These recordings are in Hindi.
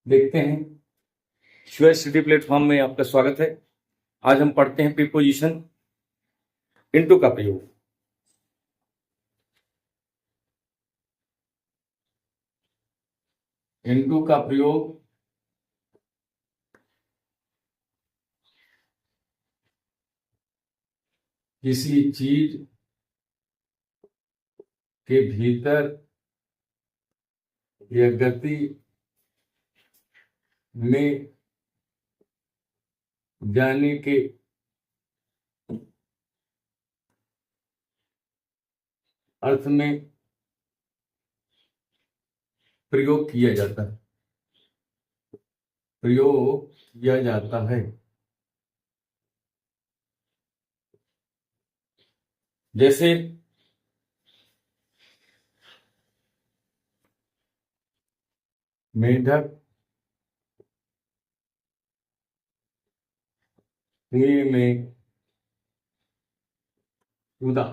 देखते हैं। यूएससीटी प्लेटफॉर्म में आपका स्वागत है। आज हम पढ़ते हैं प्रीपोजिशन इनटू का प्रयोग। इनटू का प्रयोग किसी चीज के भीतर या गति में जाने के अर्थ में प्रयोग किया जाता है। प्रयोग किया जाता है। जैसे मेढक कुएं में कूदा।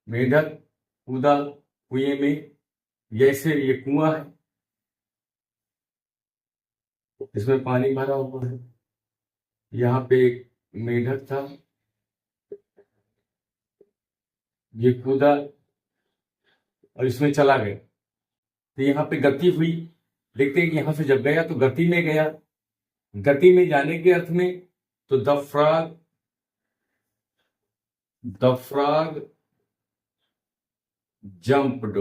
मेढक कूदा कुएं में। जैसे ये कुआं है, इसमें पानी भरा हुआ है। यहाँ पे एक मेढक था, ये कूदा और इसमें चला गया। तो यहाँ पे गति हुई। देखते हैं कि यहाँ से जब गया तो गति में गया। गति में जाने के अर्थ में तो the frog jumped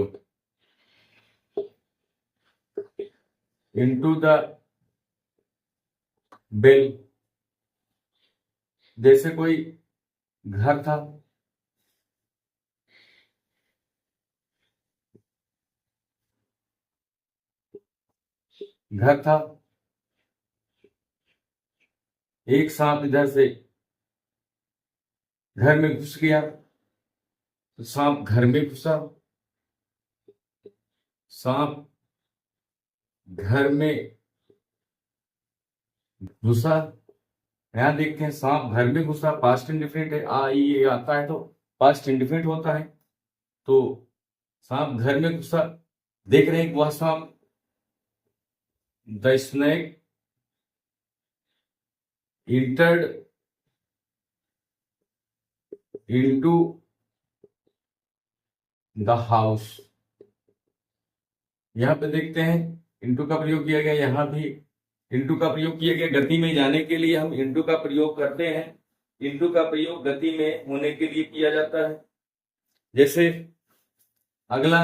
into the well. जैसे कोई घर था, एक सांप इधर से घर में घुस गया तो सांप घर में घुसा। सांप घर में घुसा। यहां देखते हैं सांप घर में घुसा, पास्ट इंडिफिनिट है। ये आता है तो पास्ट इंडिफिनिट होता है। तो सांप घर में घुसा। देख रहे हैं वह सांप the snake entered into the house। यहां पे देखते हैं इंटू का प्रयोग किया गया। यहां भी इंटू का प्रयोग किया गया। गति में जाने के लिए हम इंटू का प्रयोग करते हैं। इंटू का प्रयोग गति में होने के लिए किया जाता है। जैसे अगला,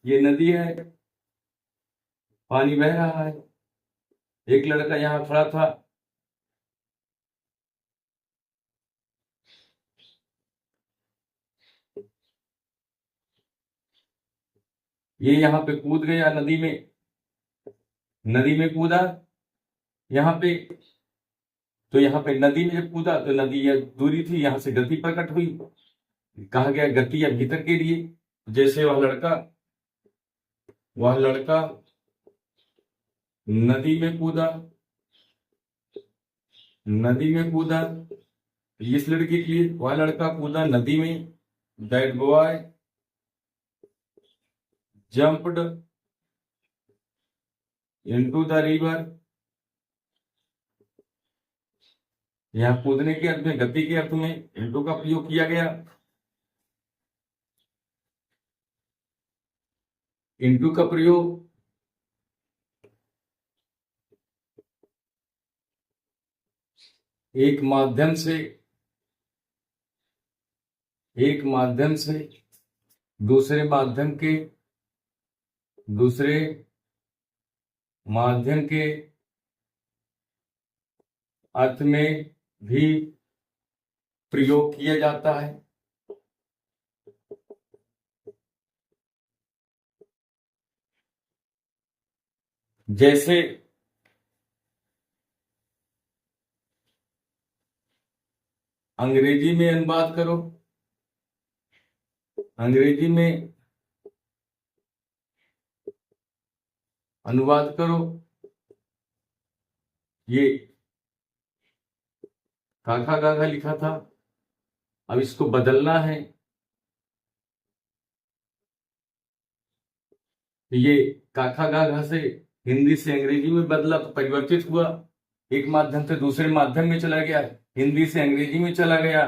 ये नदी है, पानी बह रहा है। एक लड़का यहां खड़ा था, ये यहाँ पे कूद गया नदी में कूदा। यहाँ पे तो यहाँ पे नदी में जब कूदा तो नदी या दूरी थी, यहाँ से गति प्रकट हुई। कहा गया गति या भीतर के लिए। जैसे वह लड़का नदी में कूदा। इस लड़के के लिए वह लड़का कूदा नदी में। That boy jumped into the river. यहाँ कूदने के अर्थ में, गति के अर्थ में इनटू का प्रयोग किया गया। इनटू का प्रयोग एक माध्यम से दूसरे माध्यम के अर्थ में भी प्रयोग किया जाता है। जैसे अंग्रेजी में अनुवाद करो। अंग्रेजी में अनुवाद करो। ये काका गागा लिखा था, अब इसको बदलना है। ये काका गागा से हिंदी से अंग्रेजी में बदला तो परिवर्तित हुआ, एक माध्यम से दूसरे माध्यम में चला गया, हिंदी से अंग्रेजी में चला गया,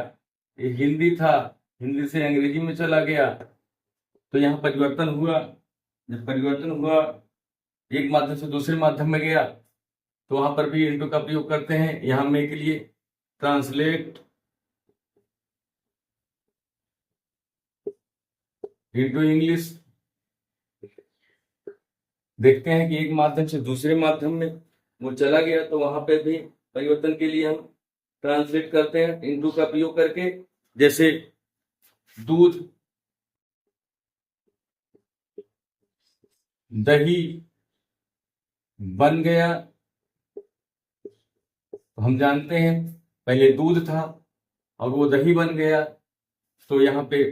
ये हिंदी था, हिंदी से अंग्रेजी में चला गया, तो यहाँ परिवर्तन हुआ। जब परिवर्तन हुआ, एक माध्यम से दूसरे माध्यम में गया, तो वहां पर भी इंटू का प्रयोग करते हैं। यहां में के लिए ट्रांसलेट इंटू इंग्लिश। देखते हैं कि एक माध्यम से दूसरे माध्यम में वो चला गया, तो वहां पे भी परिवर्तन के लिए हम ट्रांसलेट करते हैं इंटू का प्रयोग करके। जैसे दूध दही बन गया, तो हम जानते हैं पहले दूध था और वो दही बन गया, तो यहाँ पे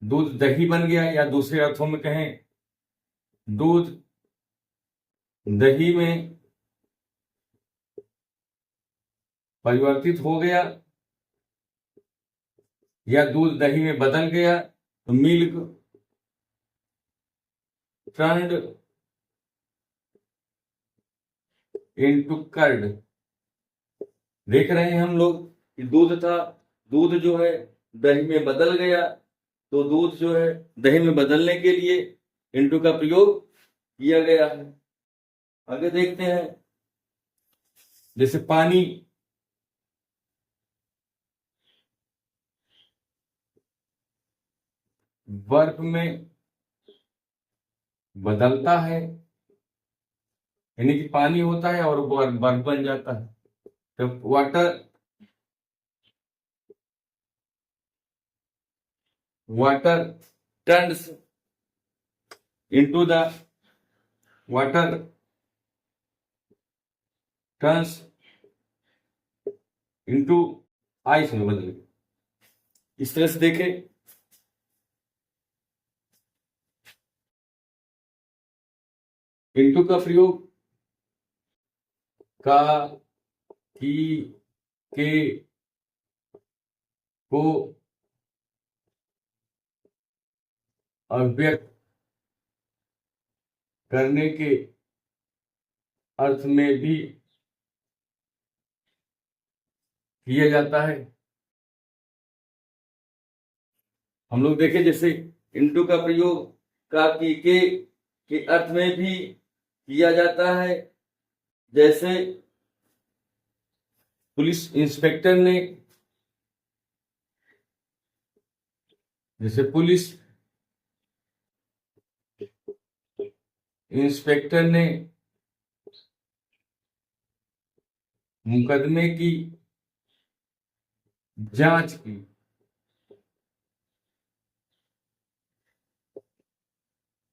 दूध दही बन गया, या दूसरे अर्थों में कहें दूध दही में परिवर्तित हो गया, या दूध दही में बदल गया, तो मिल्क टर्न्ड इनटू कर्ड। देख रहे हैं हम लोग कि दूध था, दूध जो है दही में बदल गया, तो दूध जो है दही में बदलने के लिए इनटू का प्रयोग किया गया है। आगे देखते हैं, जैसे पानी बर्फ में बदलता है, यानी कि पानी होता है और बर्फ बन जाता है। तो water turns into the water turns into ice में बदल गया। इस तरह से देखें, इंटू का प्रयोग का, की, के को अव्यक्त करने के अर्थ में भी किया जाता है। हम लोग देखें, जैसे इंटू का प्रयोग का, की, के अर्थ में भी किया जाता है। जैसे पुलिस इंस्पेक्टर ने, जैसे पुलिस इंस्पेक्टर ने मुकदमे की जांच की,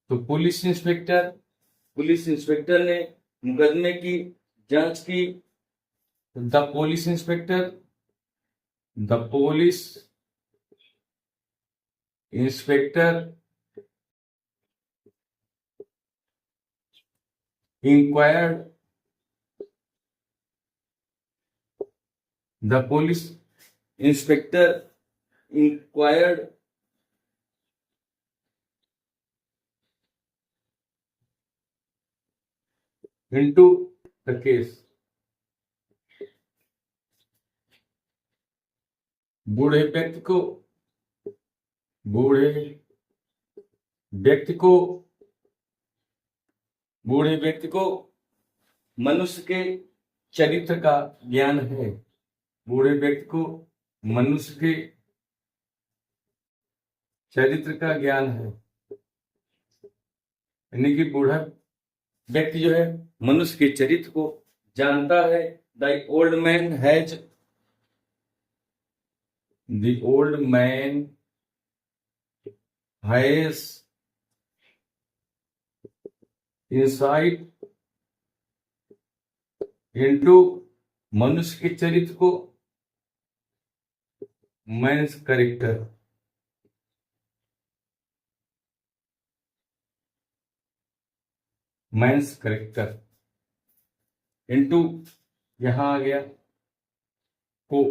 तो पुलिस इंस्पेक्टर ने मुकदमे की जांच की। The police inspector inquired the police inspector inquired into the case। बूढ़े व्यक्ति को मनुष्य के चरित्र का ज्ञान है। बूढ़े व्यक्ति को मनुष्य के चरित्र का ज्ञान है, यानी कि बूढ़ा व्यक्ति जो है मनुष्य के चरित्र को जानता है। The old man has insight into मनुष्य के चरित्र को, man's character. Man's character into यहां आ गया को,